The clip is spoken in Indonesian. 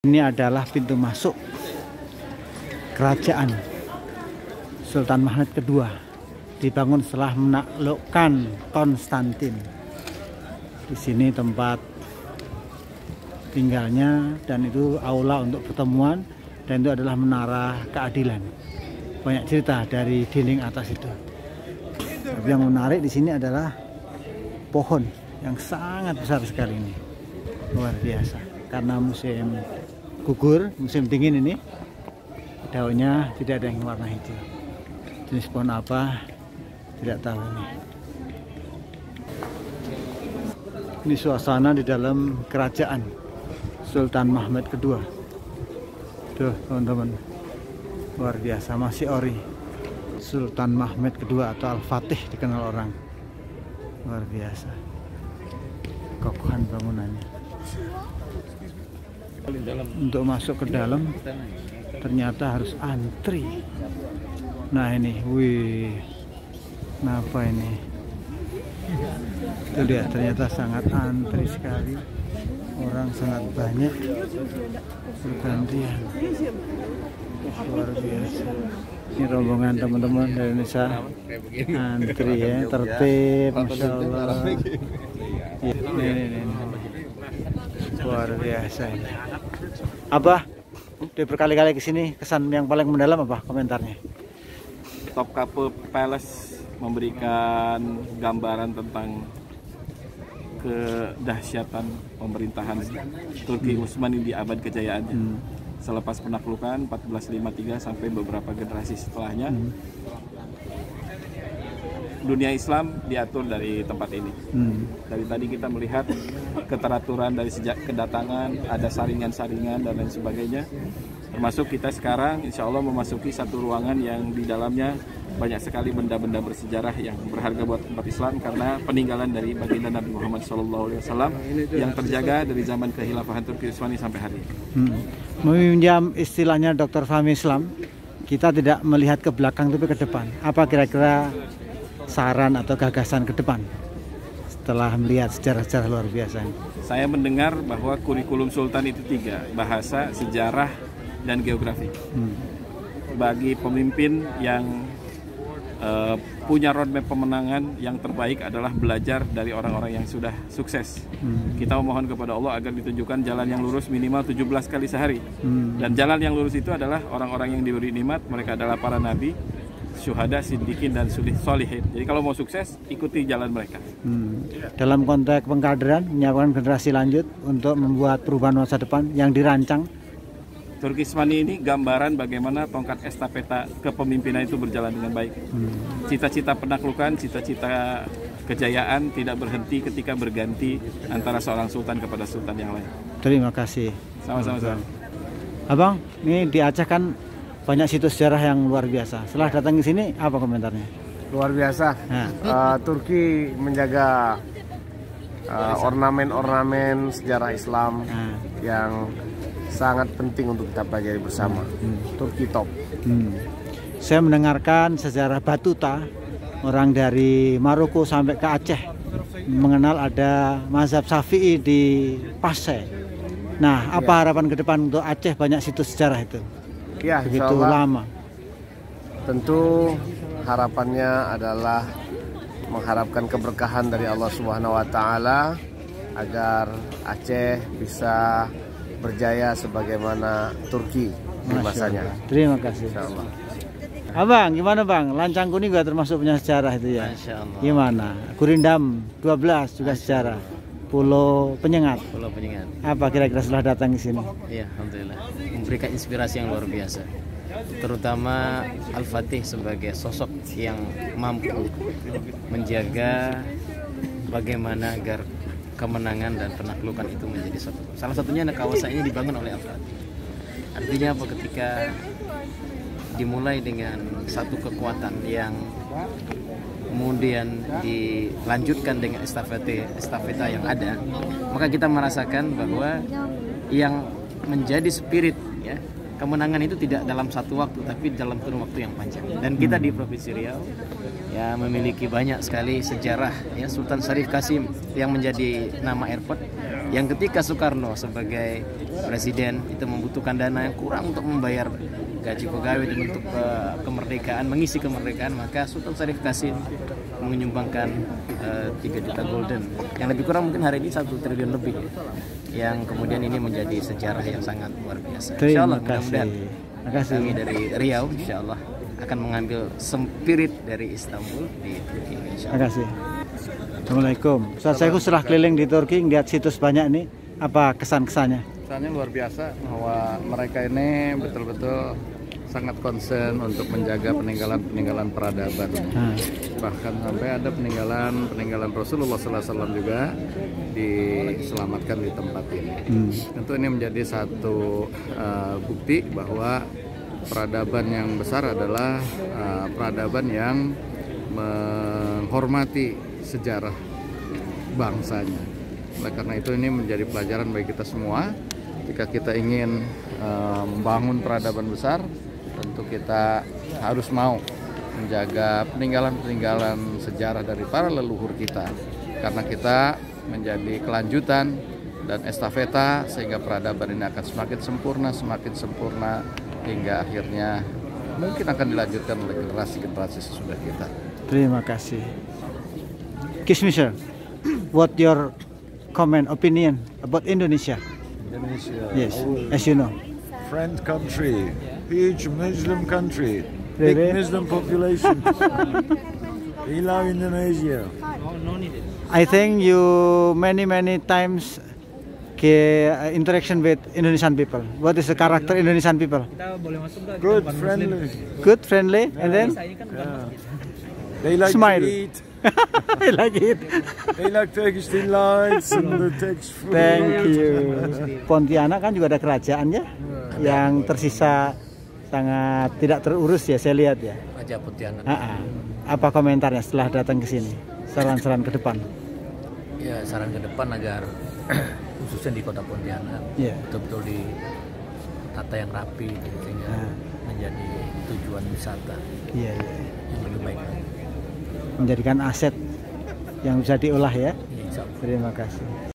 Ini adalah pintu masuk kerajaan Sultan Mahmud II, dibangun setelah menaklukkan Konstantin. Di sini tempat tinggalnya, dan itu aula untuk pertemuan, dan itu adalah menara keadilan. Banyak cerita dari dinding atas itu. Tapi yang menarik di sini adalah pohon yang sangat besar sekali ini, luar biasa. Karena musim gugur, musim dingin ini, daunnya tidak ada yang warna hijau. Jenis pohon apa tidak tahu ini. Ini suasana di dalam kerajaan Sultan Mahmud II. Tuh teman-teman, luar biasa, masih ori. Sultan Mahmud II atau Al-Fatih dikenal orang, luar biasa kokohan bangunannya. Untuk masuk ke dalam ternyata harus antri. Nah ini, wih, kenapa ini? Itu lihat, ternyata sangat antri sekali. Orang sangat banyak bergantian. Luar biasa. Ini rombongan teman-teman dari Indonesia, antri ya, tertib, masya Allah. Ini. Luar biasa ini. Abah, udah berkali-kali kesini, kesan yang paling mendalam apa komentarnya? Topkapi Palace memberikan gambaran tentang kedahsyatan pemerintahan Turki Utsmani di abad kejayaannya. Selepas penaklukan 1453 sampai beberapa generasi setelahnya, dunia Islam diatur dari tempat ini. Dari tadi kita melihat keteraturan dari sejak kedatangan, ada saringan-saringan dan lain sebagainya. Termasuk kita sekarang insya Allah memasuki satu ruangan yang di dalamnya banyak sekali benda-benda bersejarah yang berharga buat umat Islam karena peninggalan dari baginda Nabi Muhammad SAW yang terjaga dari zaman kehilafahan Turki Utsmani sampai hari ini. Meminjam istilahnya Dr. Fahmi Islam, kita tidak melihat ke belakang tapi ke depan. Apa kira-kira saran atau gagasan ke depan setelah melihat sejarah-sejarah luar biasa? Saya mendengar bahwa kurikulum Sultan itu 3, bahasa, sejarah, dan geografi. Bagi pemimpin yang punya roadmap pemenangan, yang terbaik adalah belajar dari orang-orang yang sudah sukses. Kita memohon kepada Allah agar ditunjukkan jalan yang lurus minimal 17 kali sehari. Dan jalan yang lurus itu adalah orang-orang yang diberi nikmat, mereka adalah para nabi, syuhada, siddiqin, dan solihin. Jadi kalau mau sukses, ikuti jalan mereka. Dalam konteks pengkaderan, menyiapkan generasi lanjut untuk membuat perubahan masa depan yang dirancang, Turki Utsmani ini gambaran bagaimana tongkat estafeta kepemimpinan itu berjalan dengan baik. Cita-cita penaklukan, cita-cita kejayaan tidak berhenti ketika berganti antara seorang sultan kepada sultan yang lain. Terima kasih. Sama-sama. Abang, ini di Aceh kan banyak situs sejarah yang luar biasa. Setelah datang ke sini, apa komentarnya? Luar biasa. Turki menjaga ornamen-ornamen sejarah Islam yang sangat penting untuk kita pelajari bersama. Turki top. Saya mendengarkan sejarah Batuta, orang dari Maroko sampai ke Aceh mengenal ada mazhab Syafi'i di Pasai. Nah, apa harapan ke depan untuk Aceh banyak situs sejarah itu? Ya, begitu lama. Tentu harapannya adalah mengharapkan keberkahan dari Allah Subhanahu wa taala agar Aceh bisa berjaya sebagaimana Turki di masanya. Terima kasih. Insyaallah. Abang, gimana Bang? Lancang Kuning juga termasuk punya sejarah itu ya? Insyaallah. Gimana? Gurindam 12 juga sejarah. Pulau Penyengat. Pulau Penyengat. Apa kira-kira setelah datang ke sini? Iya, alhamdulillah. Memberikan inspirasi yang luar biasa. Terutama Al-Fatih sebagai sosok yang mampu menjaga bagaimana agar kemenangan dan penaklukan itu menjadi satu. Salah satunya kawasan ini dibangun oleh Al-Fatih. Artinya apa? Ketika dimulai dengan satu kekuatan yang kemudian dilanjutkan dengan estafeta yang ada, maka kita merasakan bahwa yang menjadi spirit ya, kemenangan itu tidak dalam satu waktu tapi dalam kurun waktu yang panjang. Dan kita di Provinsi Riau ya memiliki banyak sekali sejarah ya. Sultan Syarif Qasim yang menjadi nama airport yang ketika Soekarno sebagai presiden itu membutuhkan dana yang kurang untuk membayar gaji pegawai dan untuk kemerdekaan, mengisi kemerdekaan, maka Sultan Syarif Qasim menyumbangkan 3 juta golden, yang lebih kurang mungkin hari ini 1 triliun lebih, yang kemudian ini menjadi sejarah yang sangat luar biasa. Insyaallah mudah-mudahan kami dari Riau insyaallah akan mengambil spirit dari Istanbul di Turki. Terima kasih. Assalamualaikum. Saya setelah keliling di Turki, lihat situs banyak ini, apa kesan-kesannya? Kesannya luar biasa bahwa mereka ini betul-betul sangat concern untuk menjaga peninggalan peradaban. Bahkan sampai ada peninggalan Rasulullah SAW juga diselamatkan di tempat ini. Tentu ini menjadi satu bukti bahwa peradaban yang besar adalah peradaban yang menghormati sejarah bangsanya. Oleh karena itu ini menjadi pelajaran bagi kita semua. Jika kita ingin membangun peradaban besar, tentu kita harus mau menjaga peninggalan-peninggalan sejarah dari para leluhur kita. Karena kita menjadi kelanjutan dan estafeta sehingga peradaban ini akan semakin sempurna hingga akhirnya mungkin akan dilanjutkan oleh generasi-generasi sesudah kita. Terima kasih. Kismisher, what your opinion about Indonesia? Indonesia. Yes, as you know. Friend country, huge Muslim country, Really? big Muslim population. We love Indonesia. I think you many times interaction with Indonesian people. What is the character Indonesian people? Good, friendly. Good, friendly, and then They like Smile. to eat. I like it. They like Turkish delights and the Turkish food. Thank you. Pontianak kan juga ada kerajaannya yang tersisa sangat tidak terurus ya, saya lihat ya. Raja Pontianak. Apa komentarnya setelah datang ke sini? Saran-saran ke depan. Ya, saran ke depan agar khususnya di Kota Pontianak betul-betul ditata yang rapi sehingga menjadi tujuan wisata yang lebih baik lagi. Menjadikan aset yang bisa diolah ya. Terima kasih.